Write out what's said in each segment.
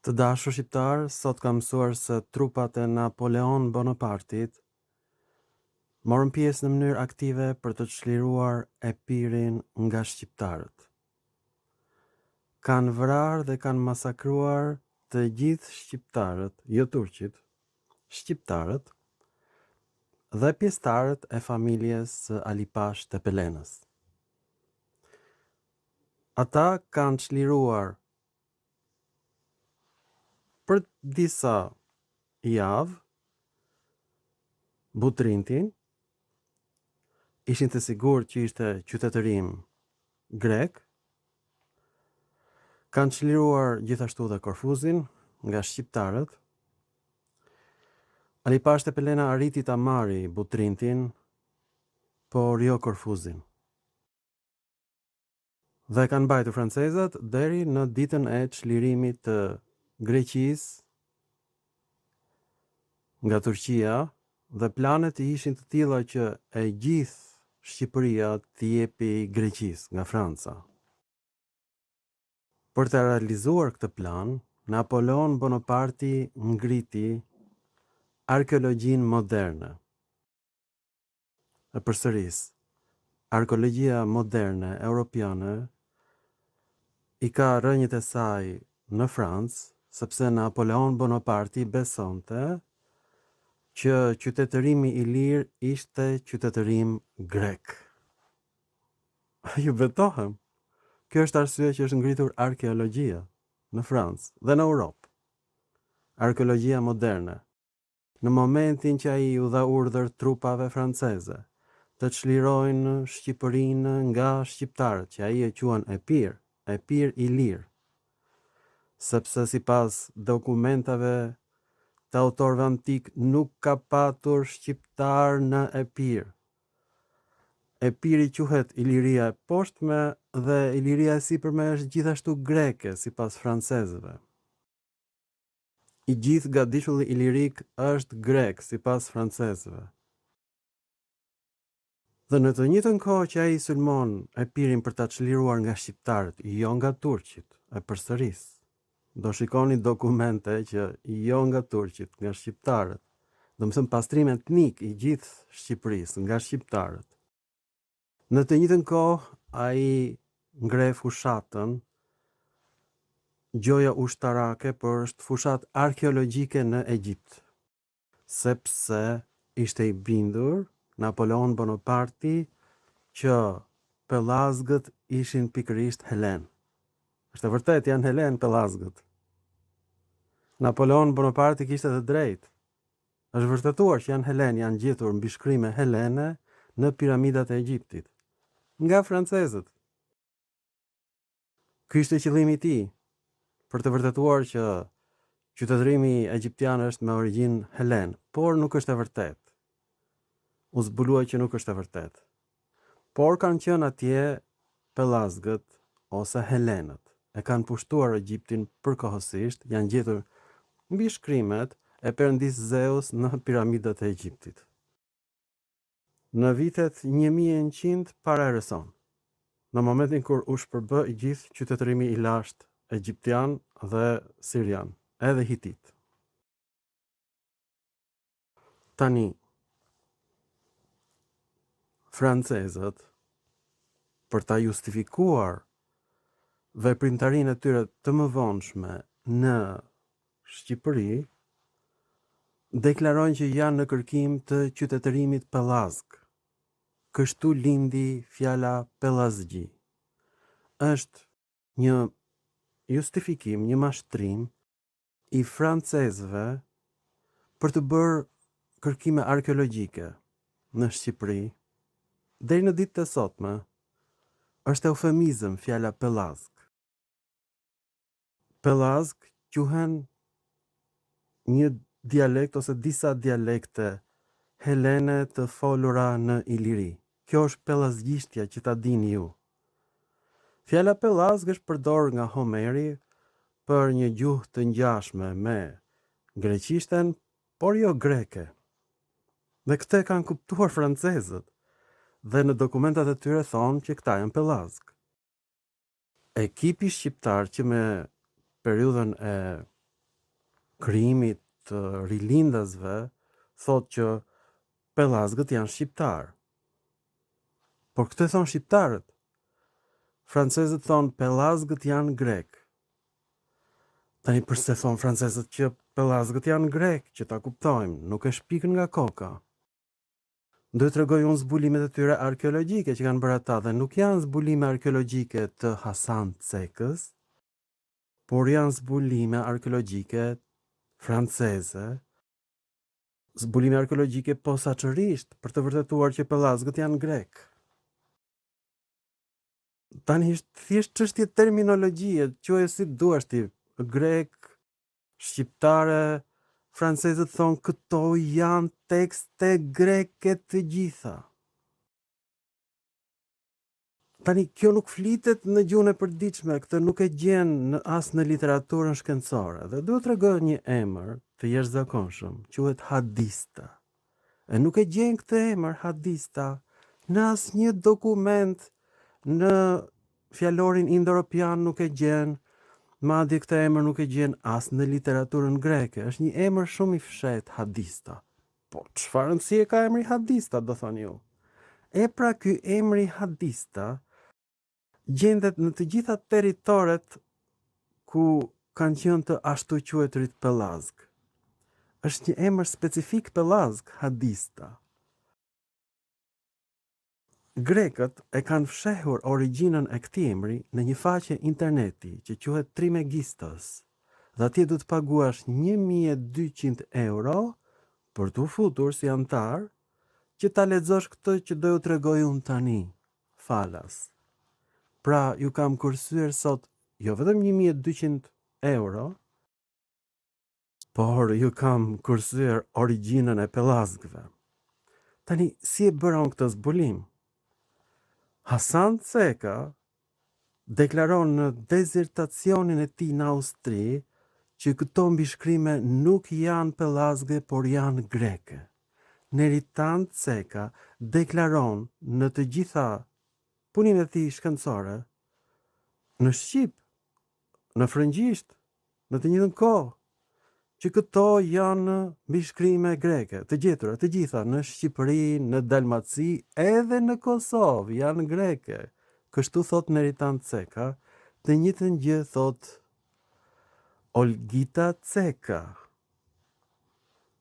Të dashur shqiptar, sot kam mësuar se trupat e Napoleon Bonapartit morën pjesë në mënyrë aktive për të çliruar Epirin nga shqiptarët. Kanë vrarë dhe kanë masakruar të gjithë shqiptarët, jo turqit, shqiptarët dhe pjesëtarët e familjes së Alipash Tepelenës. Ata kanë çliruar për disa javë Butrintin, ishin të sigurt që ishte qytetërim grek, kanë çliruar gjithashtu dhe Korfuzin nga shqiptarët. Alipash Tepelena arriti ta marri Butrintin, por jo Korfuzin. Dhe kanë mbajtur francezët deri në ditën e çlirimit të Greqisë nga Turqia, dhe planet ishin të tilla që e gjithë Shqipëria t'i jepi Greqisë nga Franca. Për të realizuar këtë plan, Napoleon Bonaparti ngriti arkeologjinë moderne. E përsëris, arkeologjia moderne europiane i ka rrënjët e saj në Francë, sepse Napoleon Bonaparti besonte që qytetërimi i lirë ishte qytetërim grek. Ju betohem. Kjo është arsye që është ngritur arkeologjia në Francë dhe në Europë. Arkeologjia moderne. Në momentin që ai u dha urdhër trupave franceze të çlirojnë Shqipërinë nga shqiptarët, që ai e quan Epir i lirë, sepse sipas dokumentave të autorëve antik nuk ka patur shqiptar në Epir. Epiri quhet Iliria e poshtme dhe Iliria e sipërme është gjithashtu greke sipas francezëve. I gjithë gadishulli ilirik është grek sipas francezëve. Dhe në të njëjtën kohë që ai sulmon Epirin për ta çliruar nga shqiptarët, jo nga turqit, e përsëris. Do shikoni dokumente që jo nga turqit, nga shqiptarët. Do më thënë pastrim etnik i gjithë Shqipërisë nga shqiptarët. Në të njëjtën kohë ai ngre fushatën Gjoja ushtarake, por është fushat arkeologjike në Egjipt, sepse ishte i bindur Napoleon Bonaparti që pellazgët ishin pikërisht helen. Është vërtet, janë helen pellazgët. Napoleon Bonaparti kishte të drejtë. Është vërtetuar që janë helen, janë gjetur mbi shkrime helene në piramidat e Egjiptit nga francezët. Ky ishte qëllimi i tij, për të vërtetuar që qytetërimi egjiptian është me origjinë helen, por nuk është e vërtetë. U zbulua që nuk është e vërtetë. Por kanë qenë atje pellazgët ose helenët. E kanë pushtuar Egjiptin përkohësisht, janë gjetur mbi shkrimet e perëndis Zeus në piramidat e Egjiptit. Në vitet 1100 para erës sonë, në momentin kur u shpërbë i gjithë qytetërimi i lashtë egjiptian dhe sirian, edhe hitit. Tani, francezët, për ta justifikuar veprimtarinë e tyre të mëvonshme në Shqipëri, deklarojnë që janë në kërkim të qytetërimit pellazg. Kështu lindi fjala pellazgji. Është një justifikim, një mashtrim i francezëve për të bërë kërkime arkeologjike në Shqipëri. Deri në ditët e sotme është eufemizëm fjala pellazg. Pellazg quhen një dialekt ose disa dialekte helene të folura në Iliri. Kjo është pellazgjishtja që ta dini ju. Fjala pellazg është përdorur nga Homeri për një gjuhë të ngjashme me greqishten, por jo greke. Dhe këtë kanë kuptuar francezët, dhe në dokumentat e tyre thonë që këta janë pellazg. Ekipi shqiptar që me periudhën e krijimit të rilindasve thot që pellazgët janë shqiptar. Por këtë thon shqiptarët. Francezët thon pellazgët janë grek. Tani përse thon francezët që pellazgët janë grek, që ta kuptojmë, nuk e shpikën nga koka. Do të tregoj unë zbulimet e tyre arkeologjike që kanë bërë ata dhe nuk janë zbulime arkeologjike të Hasan Cekës, por janë zbulime arkeologjike franceze, zbulime arkeologjike posaçërisht për të vërtetuar që pellazgët janë grek. Tani është thjesht çështje terminologjie, quaj si duash ti, grek, shqiptare, francezët thonë këto janë tekste greke të gjitha. Tani kjo nuk flitet në gjuhën e përditshme, këtë nuk e gjen as në literaturën shkencore. Dhe duhet t'rregoj një emër të jashtëzakonshëm, quhet hadista. E nuk e gjen këtë emër hadista në asnjë dokument, në fjalorin indo-europian nuk e gjen, madje këtë emër nuk e gjen as në literaturën greke. Është një emër shumë i fshehtë, hadista. Po çfarë rëndësie ka emri hadista, do thoni ju? E pra ky emri hadista gjendet në të gjitha territoret ku kanë qenë të ashtu quajturit pellazg. Është një emër specifik pellazg, hadista. Grekët e kanë fshehur origjinën e këtij emri në një faqe interneti që quhet Trimegistos. Dhe atje du të paguash 1200 euro për t'u futur si antar që ta lexosh këtë që do ju tregoj unë tani, falas. Pra, ju kam kursyer sot jo vetëm 1200 euro, por ju kam kursyer origjinën e pellazgëve. Tani, si e bëra unë këtë zbulim? Hasan Ceka deklaron në dezertacionin e tij në Austri që këto mbishkrime nuk janë pellazge, por janë greke. Neritan Ceka deklaron në të gjitha punimet e tij shkencore, në shqip, në frëngjisht, në të njëjtën kohë, që këto janë mbishkrime greke, të gjetura, të gjitha, në Shqipëri, në Dalmaci, edhe në Kosovë, janë greke. Kështu thot Neritan Ceka, të njëjtën gjë thot Olgita Ceka.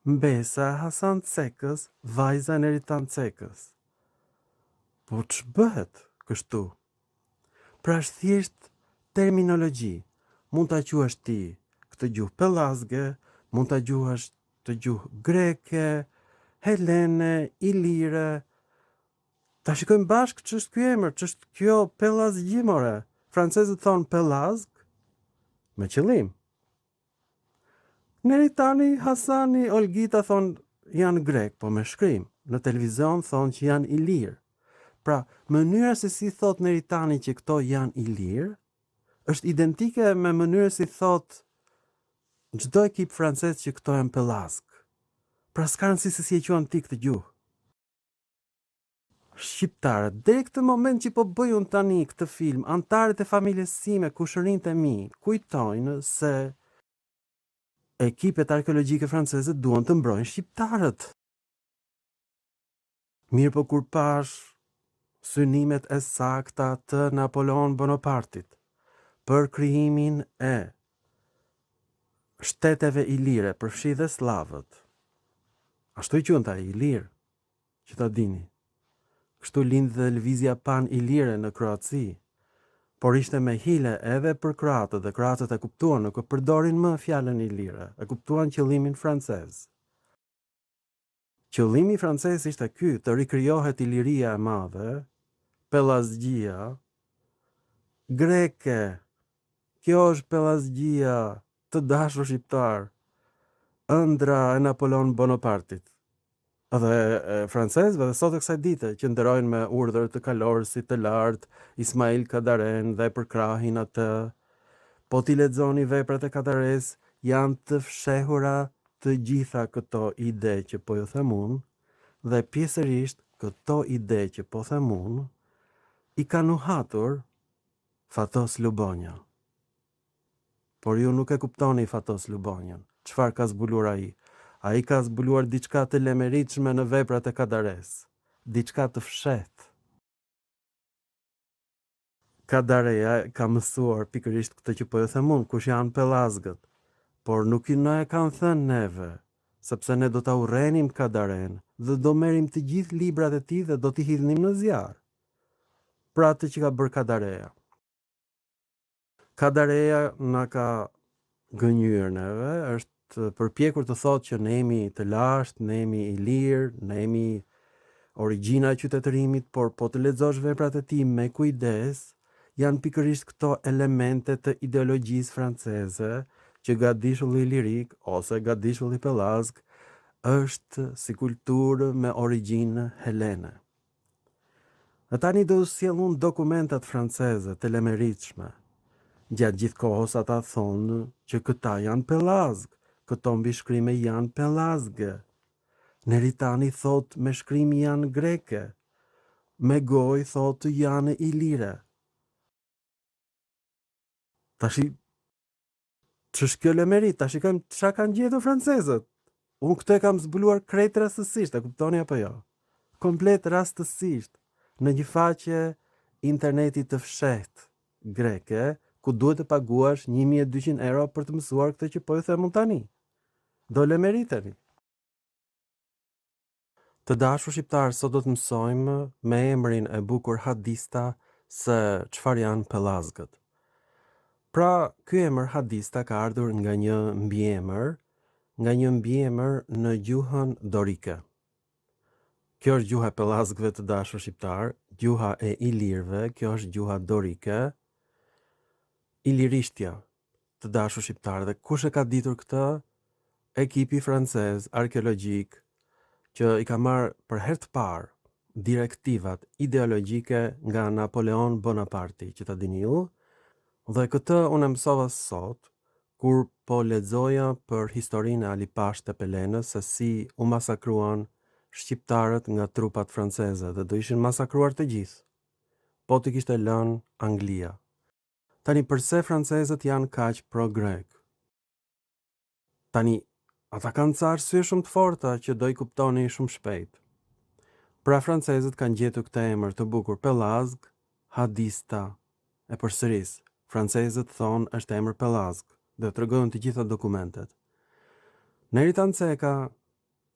Mbesa Hasan Cekës, vajza Neritan Cekës. Po ç'bëhet kështu? Pra është thjesht terminologji. Mund ta quash ti këtë gjuhë pellazge, mund ta quash të gjuhë greke, helene, ilire. Ta shikojmë bashkë ç'është ky emër, ç'është kjo pellazgjimore. Francezët thonë pellazg me qëllim. Neritani, Hasani, Olgita thonë janë grek, po me shkrim. Në televizion thonë që janë ilir. Pra, mënyra se si thot Neritani që këto janë ilir, është identike me mënyrën si thot çdo ekip francez që këto janë pellazg. Pra s'ka rëndësi se si e quan ti këtë gjuhë. Shqiptarët, deri këtë moment që po bëj unë tani këtë film, antarët e familjes sime, kushërinjtë e mi, kujtojnë se ekipet arkeologjike franceze duan të mbrojnë shqiptarët. Mirë po kur pash synimet e sakta të Napoleon Bonapartit për krijimin e shteteve ilire, përfshi dhe slavët. Ashtu i quhen ta ilir, që ta dini. Kështu lindi dhe lëvizja pan-ilire në Kroaci, por ishte me hile edhe për kroatët, dhe kroatët e kuptuan, nuk e përdorin më fjalën ilire, e kuptuan qëllimin francez. Qëllimi francez ishte ky, të rikrijohet iliria e madhe, pellazgjia greke. Kjo është pellazgjia të dashur shqiptar, ëndra e Napoleon Bonapartit. Dhe francezëve dhe sot e kësaj dite që nderojnë me urdhër të kalorësit të lartë Ismail Kadaren dhe përkrahin atë. Po ti lexoni veprat e Kadares, janë të fshehura të gjitha këto ide që po ju them unë, dhe pjesërisht këto ide që po them unë i ka nuhatur Fatos Lubonja. por ju nuk e kuptoni Fatos Lubonjën. Çfarë ka zbuluar ai? Ai ka zbuluar diçka të lemeritshme në veprat e Kadares, diçka të fshehtë. Kadareja ka mësuar pikërisht këtë që po e them unë, kush janë pellazgët, por nuk i na e kanë thënë neve, sepse ne do ta urrenim Kadaren dhe do merrim të gjithë librat e tij dhe do t'i hidhnim në zjarr. Pra atë që ka bërë Kadareja. Kadareja na ka gënjur neve, është përpjekur të thotë që ne jemi të lashtë, ne jemi i lirë, ne jemi origjina e qytetërimit, por po të lexosh veprat e tij me kujdes, janë pikërisht këto elemente të ideologjisë franceze që Gadishulli Lirik ose Gadishulli Pellazg është si kulturë me origjinë helene. Dhe tani do sjell unë dokumentat franceze të lemeritshme. Gjatë gjithë kohës ata thonë që këta janë Pellazg, këto mbi shkrime janë Pellazgë. Neritani thot me shkrimi janë greke, me gojë thot janë ilire. Tashi, ç'është kjo lemerit? Tashi ç'a kanë gjetur francezët? Unë këtë e kam zbuluar krejt rastësisht, e kuptoni apo jo? Komplet rastësisht, në një faqe interneti të fshehtë greke, ku duhet të paguash 1200 euro për të mësuar këtë që po e them unë tani. Do lemeriteni. Të dashur shqiptar, sot do të mësojmë me emrin e bukur hadista se çfarë janë pellazgët. Pra, ky emër hadista ka ardhur nga një mbiemër në gjuhën dorike. Kjo është gjuha e pellazgëve, të dashur shqiptar, gjuha e ilirëve, kjo është gjuha dorike. Ilirishtja, të dashur shqiptar, dhe kush e ka ditur këtë? Ekipi francez arkeologjik që i ka marrë për herë të parë direktivat ideologjike nga Napoleon Bonaparte, që ta dini ju, dhe këtë unë mësova sot kur po lexoja për historinë e Alipashtë të Pelenës, se si u masakruan shqiptarët nga trupat franceze dhe do ishin masakruar të gjithë, po t'i kishte lënë Anglia. Tani përse francezët janë kaq pro-grek? Tani, ata kanë ca arsye shumë të forta që do i kuptoni shumë shpejt. Pra francezët kanë gjetur këtë emër të bukur Pellazg, hadista. E përsëris, francezët thonë është emër Pellazg dhe tregojnë të gjitha dokumentet. Neritan Ceka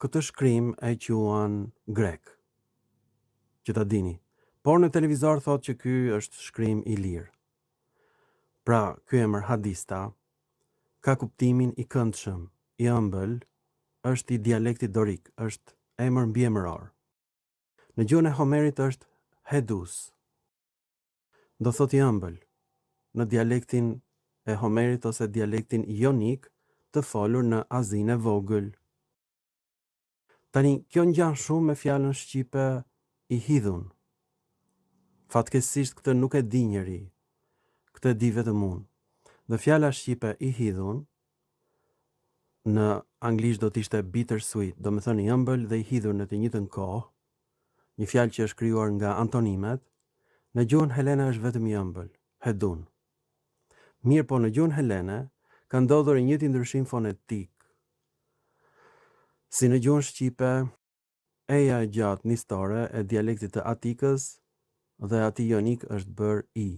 këtë shkrim e quan grek, që ta dini, por në televizor thotë që ky është shkrim i lirë. Pra, ky emër hadista ka kuptimin i këndshëm, i ëmbël, është i dialektit dorik, është emër mbiemëror. Në gjuhën e Homerit është hedus, do thotë i ëmbël, në dialektin e Homerit ose dialektin jonik të folur në Azinë e Vogël. Tani, kjo ngjan shumë me fjalën shqipe i hidhun. Fatkeqësisht këtë nuk e di njeri, këtë e di vetëm unë. Dhe fjala shqipe i hidhun në anglisht do të ishte bittersweet, do me thënë i ëmbël dhe i hidhur në të njëjtën kohë, një fjalë që është krijuar nga antonimet, në gjuhën helene është vetëm i ëmbël, hedun. Mirë, po në gjuhën helene ka ndodhur një njëjtë ndryshim fonetik. Si në gjuhën shqipe, eja e gjatë nistore e dialektit të Atikës dhe ati jonik është bërë i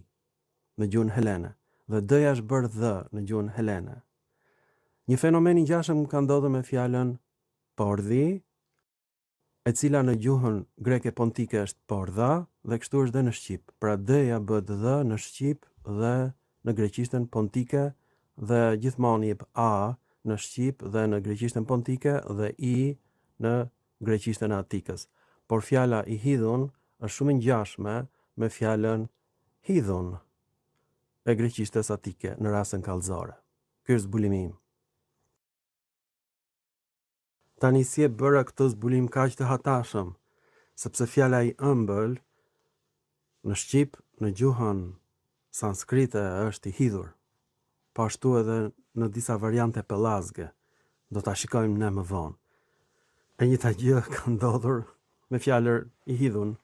në gjuhën helene dhe d-ja është bërë dh në gjuhën helene. Një fenomen i ngjashëm ka ndodhur me fjalën pordhi, e cila në gjuhën greke pontike është pordha dhe kështu është dhe në shqip. Pra d-ja bëhet dh në shqip dhe në greqishtën pontike dhe gjithmonë jep a në shqip dhe në greqishtën pontike dhe i në greqishtën e Atikës. Por fjala i hidhun është shumë e ngjashme me fjalën hidhun e greqishtës atike në rastin kallëzore. Ky është zbulimi im. Tani si e bëra këtë zbulim kaq të hatashëm, sepse fjala i ëmbël në shqip, në gjuhën sanskrite është i hidhur. Po ashtu edhe në disa variante pellazge, do ta shikojmë ne më vonë. E njëjta gjë ka ndodhur me fjalën i hidhun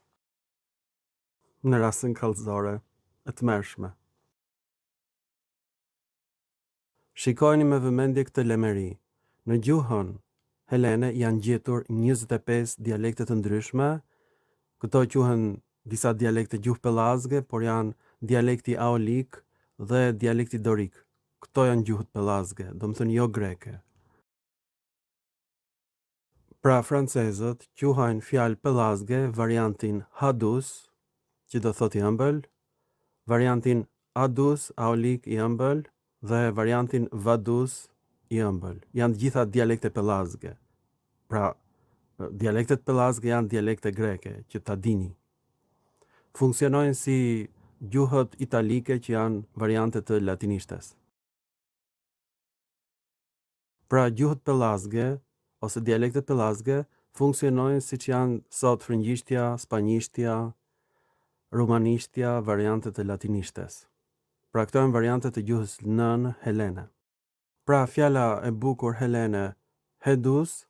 në rastin kallëzore e tmerrshme. Shikojeni me vëmendje këtë lemeri. Në gjuhën helene janë gjetur 25 dialekte të ndryshme. Këto quhen disa dialekte gjuhë pellazge, por janë dialekti aolik dhe dialekti dorik. Këto janë gjuhët pellazge, domethënë jo greke. Pra francezët quhajnë fjalë pellazge variantin hadus, që do thotë i ëmbël, variantin adus, aolik i ëmbël, dhe variantin vadus i ëmbël. Janë të gjitha dialekte pellazge. Pra, dialektet pellazge janë dialekte greke, që ta dini. Funksionojnë si gjuhët italike që janë variante të latinishtes. Pra, gjuhët pellazge ose dialektet pellazge funksionojnë siç janë sot frëngjishtja, spanjishtja, rumanishtja, variantet e latinishtes. Pra, këto janë variante të gjuhës nën helene. Pra, fjala e bukur helene hedus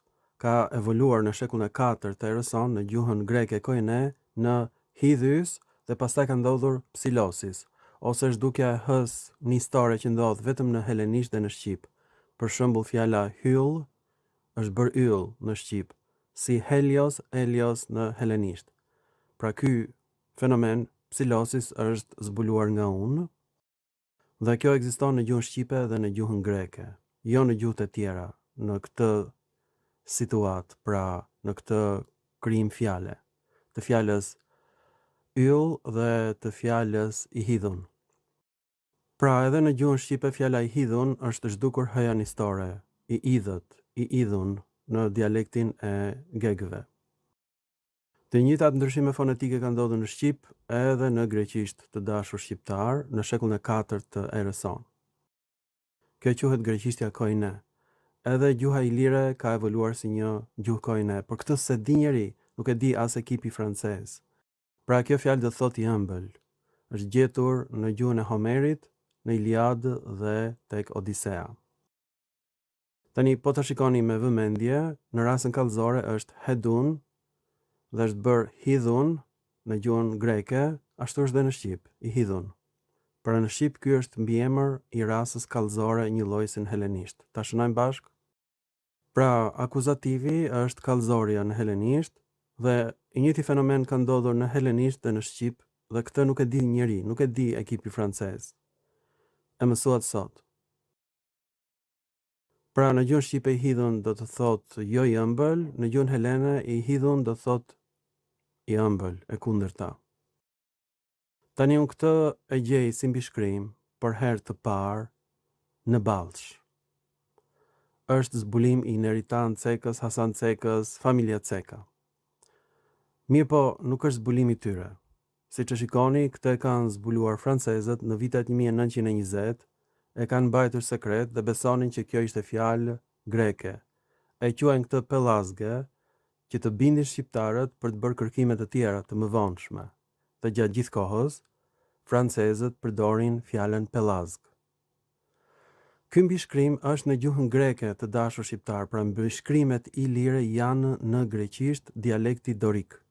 ka evoluar në shekullin e 4 të erës sonë në gjuhën greke koine në hidhys dhe pastaj ka ndodhur psilosis, ose zhdukja e hës nistore që ndodh vetëm në helenisht dhe në shqip. Për shembull, fjala hyll është bërë yll në shqip, si helios, elios në helenisht. Pra ky fenomen psilosis është zbuluar nga unë, dhe kjo ekziston në gjuhën shqipe dhe në gjuhën greke, jo në gjuhët e tjera, në këtë situatë, pra në këtë krijim fjale, të fjalës yll dhe të fjalës i hidhun. Pra edhe në gjuhën shqipe fjala i hidhun është zhdukur hëja nistore, i idhët, i idhun në dialektin e gegëve. Të njëjtat ndryshime fonetike kanë ndodhur në shqip edhe në greqisht të dashur shqiptar në shekullin e 4 të erës sonë. Kjo quhet greqishtja koine. Edhe gjuha ilire ka evoluar si një gjuhë koine, por këtë se di njeri, nuk e di as ekipi francez. Pra kjo fjalë do thotë i ëmbël. Është gjetur në gjuhën e Homerit, në Iliad dhe tek Odisea. Tani po të shikoni me vëmendje, në rastin kallëzore është hedun dhe është bërë hidhun në gjuhën greke, ashtu është dhe në shqip, i hidhun. Pra në shqip ky është mbiemër i rasës kallëzore një lloji si në helenisht. Ta shënojmë bashkë? Pra akuzativi është kallëzorja në helenisht dhe i njëjti fenomen ka ndodhur në helenisht dhe në shqip dhe këtë nuk e di njeri, nuk e di ekipi francez. E mësuat sot. Pra në gjuhën shqipe i hidhun do të thotë jo i ëmbël, në gjuhën helene i hidhun do thotë i ëmbël, e kundërta. Tani unë këtë e gjej si mbishkrim për herë të parë në Ballsh. Është zbulim i Neritan Cekës, Hasan Cekës, familja Ceka. Mirë po, nuk është zbulim i tyre. Si që shikoni, këtë e kanë zbuluar francezët në vitet 1920, e kanë mbajtur sekret dhe besonin që kjo ishte fjalë greke. E quajnë këtë pellazge, që të bindin shqiptarët për të bërë kërkime të tjera të mëvonshme. Dhe gjatë gjithë kohës, francezët përdorin fjalën pellazg. Ky mbishkrim është në gjuhën greke të dashur shqiptar, pra mbishkrimet ilire janë në greqisht dialekti dorik.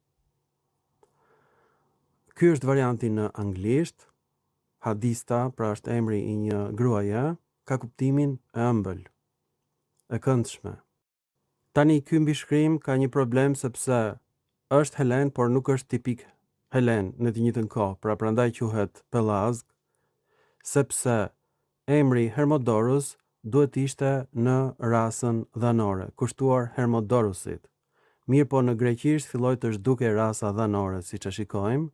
Ky është varianti në anglisht, hadista, pra është emri i një gruaje, ka kuptimin e ëmbël, e këndshme. Tani ky mbishkrim ka një problem sepse është helen, por nuk është tipik helen në të njëjtën kohë, pra prandaj quhet pellazg, sepse emri Hermodorus duhet ishte në rasën dhanore, kushtuar Hermodorusit. Mirë po në greqisht filloi të zhdukej rasa dhanore, siç e shikojmë,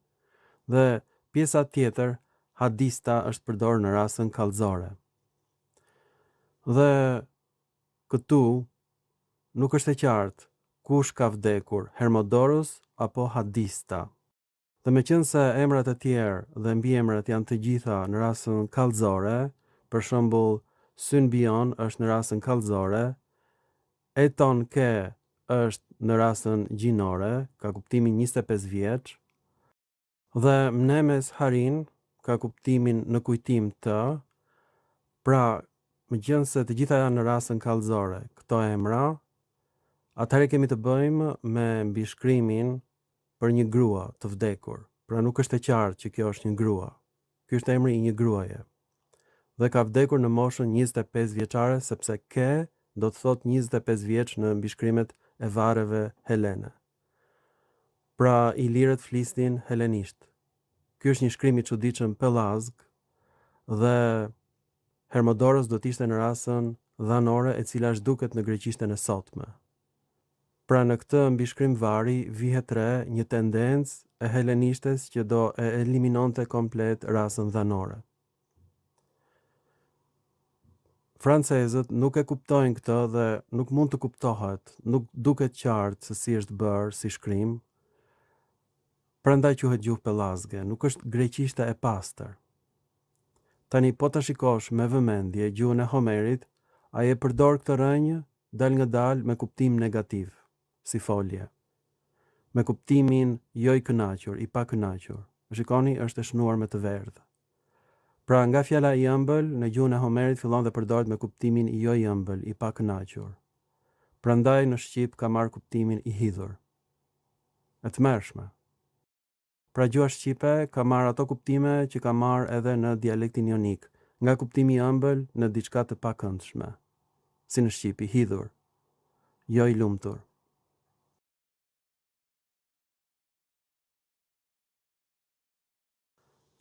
dhe pjesa tjetër, hadista, është përdorur në rasën kallëzore. Dhe këtu nuk është e qartë kush ka vdekur, Hermodorus apo hadista. Dhe meqense emrat e tjerë dhe mbiemrat janë të gjitha në rasën kallëzore, për shembull Synbion është në rasën kallëzore, Eton ke është në rasën gjinore, ka kuptimin 25 vjeç, dhe Mnemes Harin ka kuptimin në kujtim të, pra meqense të gjitha janë në rasën kallëzore, këto emra, atëherë kemi të bëjmë me mbishkrimin për një grua të vdekur. Pra nuk është e qartë që kjo është një grua. Ky është emri i një gruaje. dhe ka vdekur në moshën 25 vjeçare sepse ke do të thot 25 vjeç në mbishkrimet e varreve helene. Pra ilirët flisnin helenisht. Ky është një shkrim i çuditshëm pellazg dhe Hermodoros do të ishte në rasën dhanore e cila zhduket në greqishtën e sotme. Pra në këtë mbishkrim vari vihet re një tendencë e helenishtes që do e eliminonte komplet rasën dhanore. Francezët nuk e kuptojnë këtë dhe nuk mund të kuptohet, nuk duket qartë se si është bërë si shkrim, prandaj quhet gjuhë pellazge, nuk është greqishta e pastër. Tani po ta shikosh me vëmendje gjuhën e Homerit, ai e përdor këtë rënjë dal nga dal me kuptim negativ, si folje. Me kuptimin jo i kënaqur, i pa kënaqur. Shikoni, është e shënuar me të verdhë. Pra nga fjala i ëmbël në gjuhën e Homerit fillon dhe përdoret me kuptimin jo i ëmbël, i pa kënaqur. Prandaj në shqip ka marrë kuptimin i hidhur. E tmerrshme. Pra gjuha shqipe ka marrë ato kuptime që ka marrë edhe në dialektin jonik, nga kuptimi i ëmbël në diçka të pakëndshme, si në shqip i hidhur, jo i lumtur.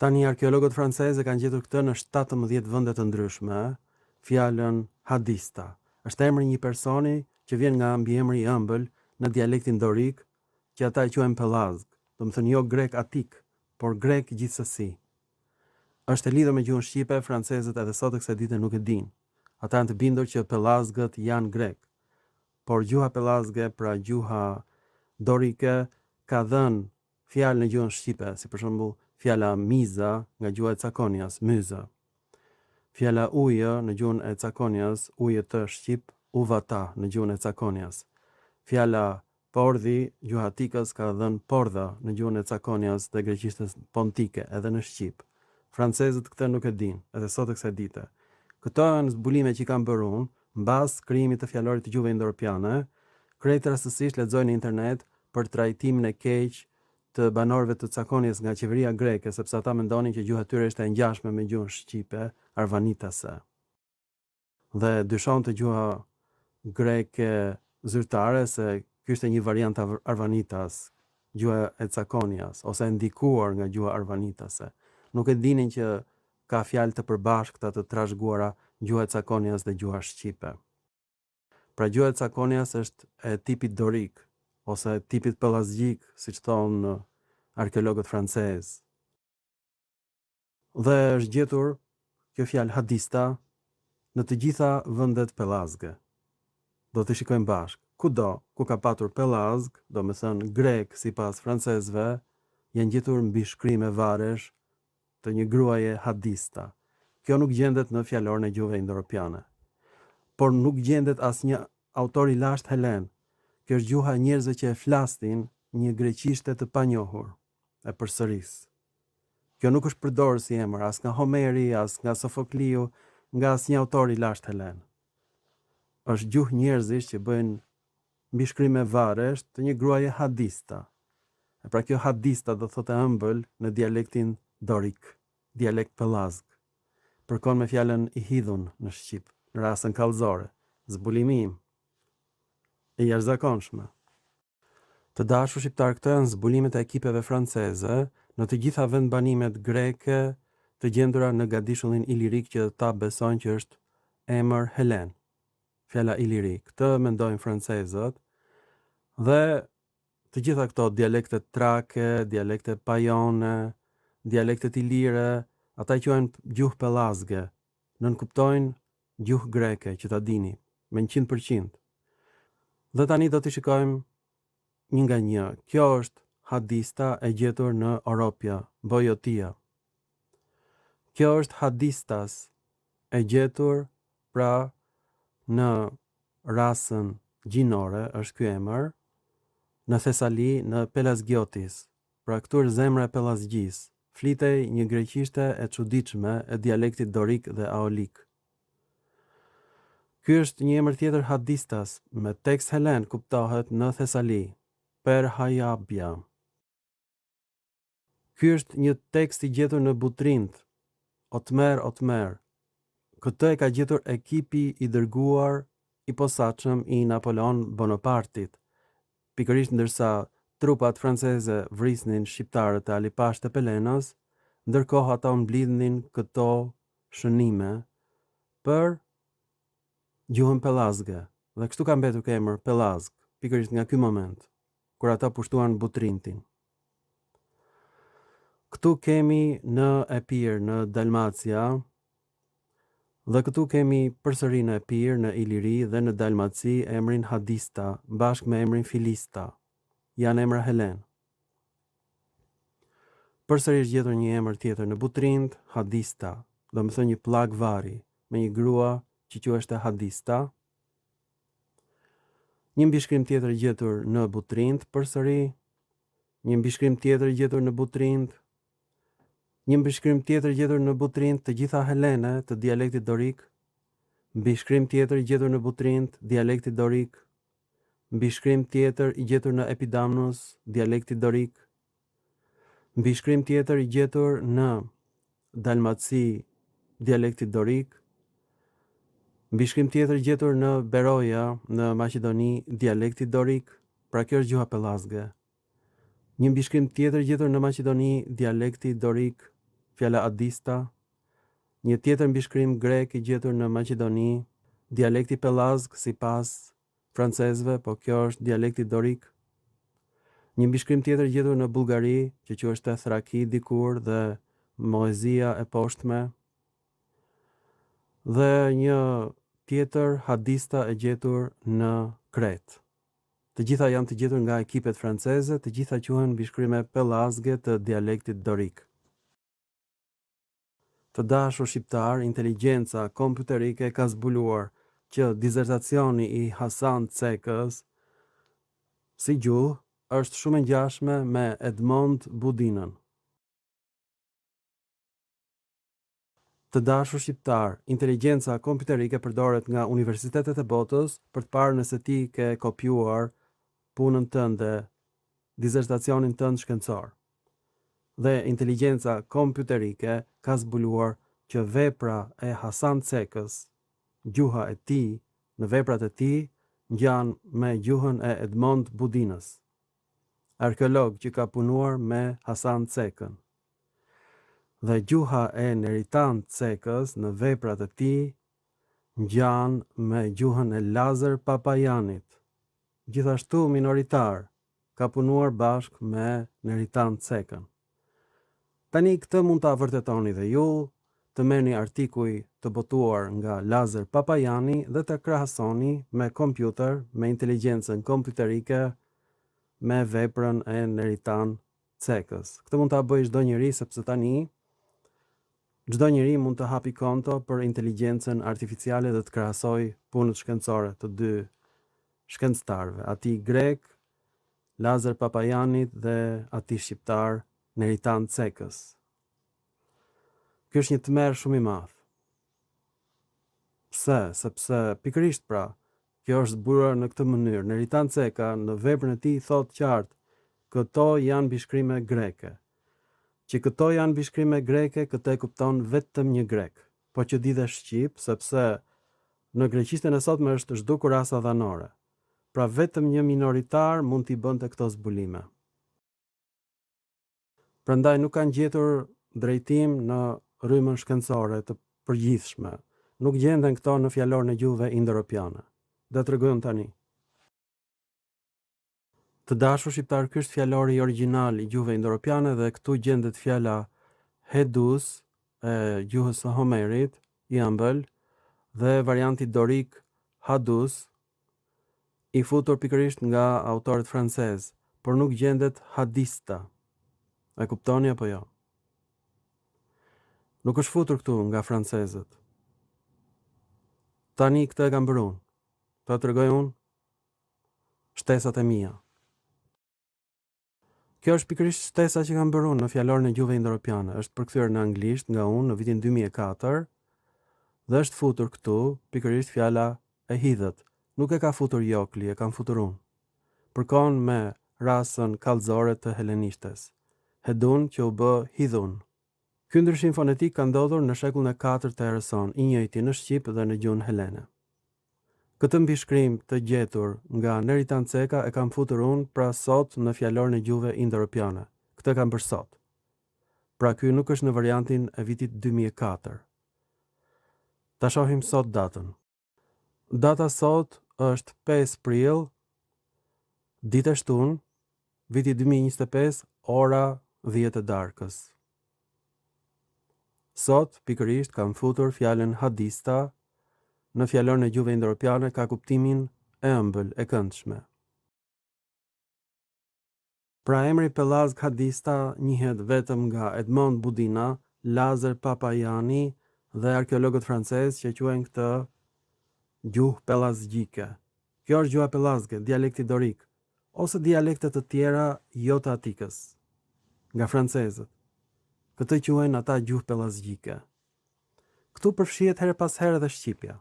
Tani arkeologët francezë kanë gjetur këtë në 17 vende të ndryshme, fjalën hadista. Është emri një personi që vjen nga mbiemri i ëmbël në dialektin dorik, që ata e quajnë pellazg, do të thënë jo grek atik, por grek gjithsesi. Është e lidhur me gjuhën shqipe, francezët edhe sot kësaj dite nuk e dinë. Ata janë të bindur që pellazgët janë grek. Por gjuha pellazge, pra gjuha dorike, ka dhënë fjalë në gjuhën shqipe, si për shembull fjala miza nga gjuha e Cakonias, myza. Fjala ujë në gjuhën e Cakonias, ujë të shqip, uvata në gjuhën e Cakonias. Fjala pordhi, gjuha tikës ka dhënë pordha në gjuhën e Cakonias dhe greqishtës pontike edhe në shqip. Francezët këtë nuk e dinë, edhe sot e kësaj dite. Këto janë zbulime që kam bërë unë, mbas krijimit të fjalorit të gjuhëve indo-europiane, krejt rastësisht lexoj në internet për trajtimin e keq të banorëve të Cakonias nga qeveria greke, sepse ata mendonin që gjuha e tyre ishte e ngjashme me gjuhën shqipe, arvanitase. Dhe dyshonte gjuha greke zyrtare se ky ishte një variant arvanitas, gjuha e Cakonias, ose ndikuar nga gjuha arvanitase. Nuk e dinin që ka fjalë të përbashkëta të trashëguara gjuha e Cakonias dhe gjuha shqipe. Pra gjuha e Cakonias është e tipit dorik, ose tipit pellazgjik, siç thonë arkeologët francezë. Dhe është gjetur kjo fjalë hadista në të gjitha vendet pellazge. Do të shikojmë bashkë. Kudo ku ka patur pellazg, do me thënë grek sipas francezëve, janë gjetur mbishkrime varesh të një gruaje hadista. Kjo nuk gjendet në fjalorin e gjuhëve indo-europiane. Por nuk gjendet asnjë autor i lashtë helen. Kjo është gjuha e njerëzve që e flasnin një greqishte të panjohur, e përsëris. Kjo nuk është përdorur si emër as nga Homeri, as nga Sofokliu, nga asnjë autor i lashtë helen. Është gjuhë njerëzish që bëjnë mbishkrime varesh të një gruaje hadista. E pra kjo hadista do thotë ëmbël në dialektin dorik, dialekt pellazg. Përkon me fjalën i hidhun në shqip, në rastën kallëzore, zbulimi im. E jashtëzakonshme. Të dashur shqiptar, këto janë zbulimet e ekipeve franceze në të gjitha vendbanimet greke të gjendura në Gadishullin Ilirik që ta besojnë që është emër helen. Fjala Ilirik, këtë mendojnë francezët, dhe të gjitha këto dialektet trake, dialektet pajone, dialektet ilire, ata i quajnë gjuhë pellazge, nënkuptojnë gjuhë greke, që ta dini, me 100%. Dhe tani do të shikojmë një nga një. Kjo është hadista e gjetur në Oropia, Bojotia. Kjo është hadistas e gjetur pra në rasën gjinore, është ky emër, në Thesali, në Pelazgiotis. Pra këtu është zemra e Pelazgjis. Flitej një greqishte e çuditshme e dialektit dorik dhe aolik. Ky është një emër tjetër hadistas, me tekst helen kuptohet në Thesali, per Hayabia. Ky është një tekst i gjetur në Butrint, Otmer, Këtë e ka gjetur ekipi i dërguar i posaçëm i Napoleon Bonapartit, pikërisht ndërsa trupat franceze vrisnin shqiptarët e Alipash të Pelenos, ndërkohë ata u mblidhnin këto shënime për gjuhën pellazge. Dhe kështu ka mbetur ky emër Pellazg, pikërisht nga ky moment, kur ata pushtuan Butrintin. Këtu kemi në Epir, në Dalmacia, dhe këtu kemi përsëri në Epir, në Iliri dhe në Dalmaci emrin Hadista, bashkë me emrin Filista. Janë emra helen. Përsëri është gjetur një emër tjetër në Butrind, Hadista, do më thënë një pllak vari, me një grua që quhej Hadista. Një mbishkrim tjetër gjetur në Butrind, përsëri, një mbishkrim tjetër gjetur në Butrind, një mbishkrim tjetër gjetur në Butrind, të gjitha helene të dialektit dorik, mbishkrim tjetër gjetur në Butrind, dialekti dorik, mbishkrim tjetër i gjetur në Epidamnus, dialekti dorik, mbishkrim tjetër i gjetur në Dalmaci, dialekti dorik, mbishkrim tjetër gjetur në Beroja, në Maqedoni, dialekti dorik, pra kjo është gjuha pellazge. Një mbishkrim tjetër gjetur në Maqedoni, dialekti dorik, fjala Adista. Një tjetër mbishkrim grek i gjetur në Maqedoni, dialekti pellazg sipas francezëve, po kjo është dialekti dorik. Një mbishkrim tjetër gjetur në Bullgari, që quhet Thraki dikur dhe Moezia e poshtme. Dhe një tjetër Hadista e gjetur në Kret. Të gjitha janë të gjetur nga ekipet franceze, të gjitha quhen mbishkrime pellazge të dialektit dorik. Të dashur shqiptar, inteligjenca kompjuterike ka zbuluar që dizertacioni i Hasan Cekës si gjuhë është shumë e ngjashme me Edmond Budinën. Të dashur shqiptar, inteligjenca kompjuterike përdoret nga universitetet e botës për të parë nëse ti ke kopjuar punën tënde, dizertacionin tënd shkencor. Dhe inteligjenca kompjuterike ka zbuluar që vepra e Hasan Cekës, gjuha e tij, në veprat e tij ngjan me gjuhën e Edmond Budinës, arkeolog që ka punuar me Hasan Cekën. Dhe gjuha e Neritan Cekës në veprat e tij ngjan me gjuhën e Lazar Papajanit, gjithashtu minoritar, ka punuar bashkë me Neritan Cekën. Tani këtë mund ta vërtetoni dhe ju, të merrni artikuj të botuar nga Lazar Papajani dhe të krahasoni me kompjuter, me inteligjencën kompjuterike, me veprën e Neritan Cekës. Këtë mund ta bëjë çdo njeri sepse tani çdo njeri mund të hapi konto për inteligjencën artificiale dhe të krahasoj punët shkencore të dy shkencëtarëve, atij grek Lazar Papajanit dhe atij shqiptar Neritan Cekës. Ky është një tmerr shumë i madh. Pse? Sepse pikërisht pra, kjo është zbuluar në këtë mënyrë. Neritan Ceka në veprën e tij thot qartë, këto janë mbishkrime greke. Që këto janë mbishkrime greke, këtë e kupton vetëm një grek, po që di dhe shqip, sepse në greqishtën e sotme është zhdukur rasa dhanore. Pra vetëm një minoritar mund t'i bënte këto zbulime. Prandaj nuk kanë gjetur drejtim në rrymën shkencore të përgjithshme. Nuk gjenden këto në fjalorin e gjuhëve indo-europiane. Do t'rregojmë tani. Të dashur shqiptar, ky është fjalori origjinal i gjuhëve indo-europiane dhe këtu gjendet fjala hedus e gjuhës së Homerit, i ëmbël, dhe varianti dorik hadus, i futur pikërisht nga autorët francezë, por nuk gjendet hadista. E kuptoni apo jo? Nuk është futur këtu nga francezët. Tani këtë e kam bërë unë. Ta tregoj unë shtesat e mia. Kjo është pikërisht shtesa që kam bërë unë në fjalorin e gjuhëve indo-europiane. Është përkthyer në anglisht nga unë në vitin 2004 dhe është futur këtu pikërisht fjala e hidhët. Nuk e ka futur Jokli, e kam futur unë. Përkon me rasën kallëzore të helenishtes. Hedun që u bë hidhun. Ky ndryshim fonetik ka ndodhur në shekullin e 4 të erës sonë, i njëjti në shqip dhe në gjuhën helene. Këtë mbishkrim të gjetur nga Neri Tanceka e kam futur unë pra sot në fjalorin e gjuhëve indo-europiane. Këtë kam për sot. Pra ky nuk është në variantin e vitit 2004. Ta shohim sot datën. Data sot është 5 prill, ditë e shtunë, viti 2025, ora 10 e darkës. Sot, pikërisht, kam futur fjalën hadista, në fjalorin e gjuhëve indo-europiane ka kuptimin e ëmbël, e këndshme. Pra emri Pelazg Hadista njihet vetëm nga Edmond Budina, Lazar Papajani dhe arkeologët francezë që quajnë këtë gjuhë pelazgjike. Kjo është gjuha pelazge, dialekti dorik, ose dialekte të tjera jo të atikës, nga francezët. Këtë quajnë ata gjuhë pelazgjike. Këtu përfshihet her pas here edhe shqipja.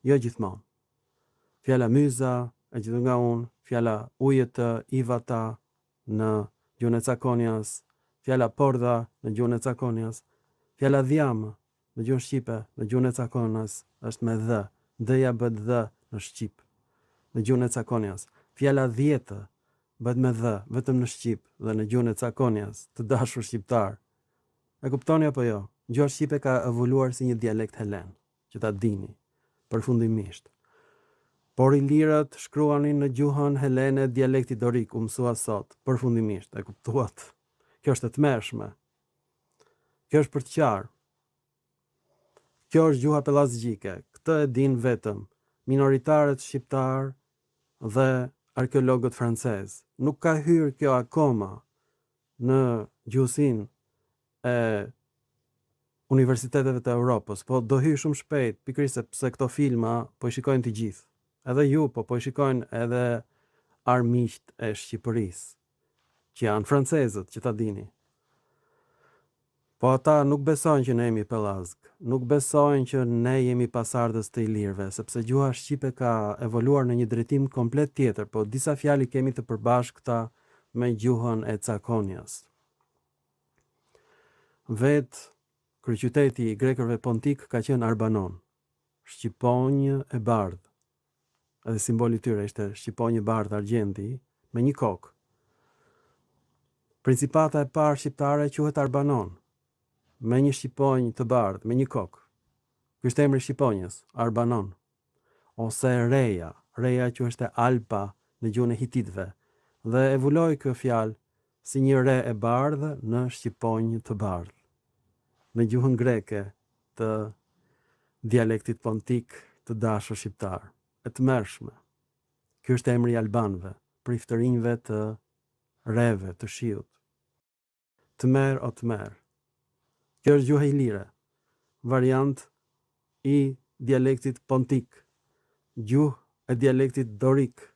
Jo gjithmonë. Fjala myza, e gjithë nga unë, fjala ujëtë, ivata, në gjuhën e Cakonjas, fjala porda në gjuhën e Cakonjas, fjala dhjamë në gjuhën shqipe, në gjuhën e Cakonjas është me dhe, dhe-ja bët dhe në shqip, në gjuhën e Cakonjas. Fjala dhjetë bëhet me dhe, vetëm në shqip dhe në gjuhën e Cakonjas, të dashur shqiptar. E kuptoni apo jo? Gjuha shqipe ka evoluar si një dialekt helen, që ta dini, përfundimisht. Por ilirët shkruanin në gjuhën helene dialekti dorik, u mësua sot, përfundimisht, e kuptuat. Kjo është e tmerrshme. Kjo është për të qartë. Kjo është gjuha pelazgjike. Këtë e din vetëm minoritarët shqiptar dhe arkeologët francezë. Nuk ka hyrë kjo akoma në gjuhësinë e universiteteve të Europës, po do hyjë shumë shpejt, pikërisht sepse këto filma po i shikojnë të gjithë. Edhe ju, po i shikojnë edhe armiqt e Shqipërisë, që janë francezët, që ta dini. Po ata nuk besojnë që ne jemi pelazg, nuk besojnë që ne jemi pasardhës të ilirëve, sepse gjuha shqipe ka evoluar në një drejtim komplet tjetër, po disa fjali kemi të përbashkëta me gjuhën e Cakonjas. Vetë kryeqyteti i grekërve pontik ka qenë Arbanon, shqiponjë e bardhë. Edhe simboli tyre ishte shqiponjë bardhë argjenti me një kokë. Principata e parë shqiptare quhet Arbanon, me një shqiponjë të bardhë, me një kokë. Ky është emri shqiponjës, Arbanon. Ose Reja që është Alpa në gjuhën e hititëve, dhe evoloi kjo fjalë si një re e bardhë në shqiponjë të bardhë. Në gjuhën greke të dialektit pontik të dashur shqiptar. E të mërshme. Ky është emri albanëve, priftërinjve të reve, të shiut. Të merë o të merë. Kjo është gjuha ilire, variant i dialektit pontik, gjuhë e dialektit dorik,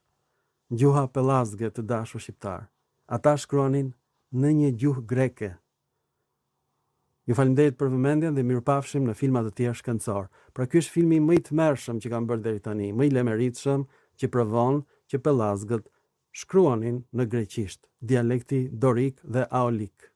gjuha pelazge të dashur shqiptar. Ata shkruanin në një gjuhë greke. Ju falenderoj për vëmendjen dhe mirupafshim në filma të tjerë shkencor. Pra ky është filmi më i tmerrshëm që kam bërë deri tani, më i lemeritshëm, që provon që pelazgët shkruanin në greqisht, dialekti dorik dhe aolik.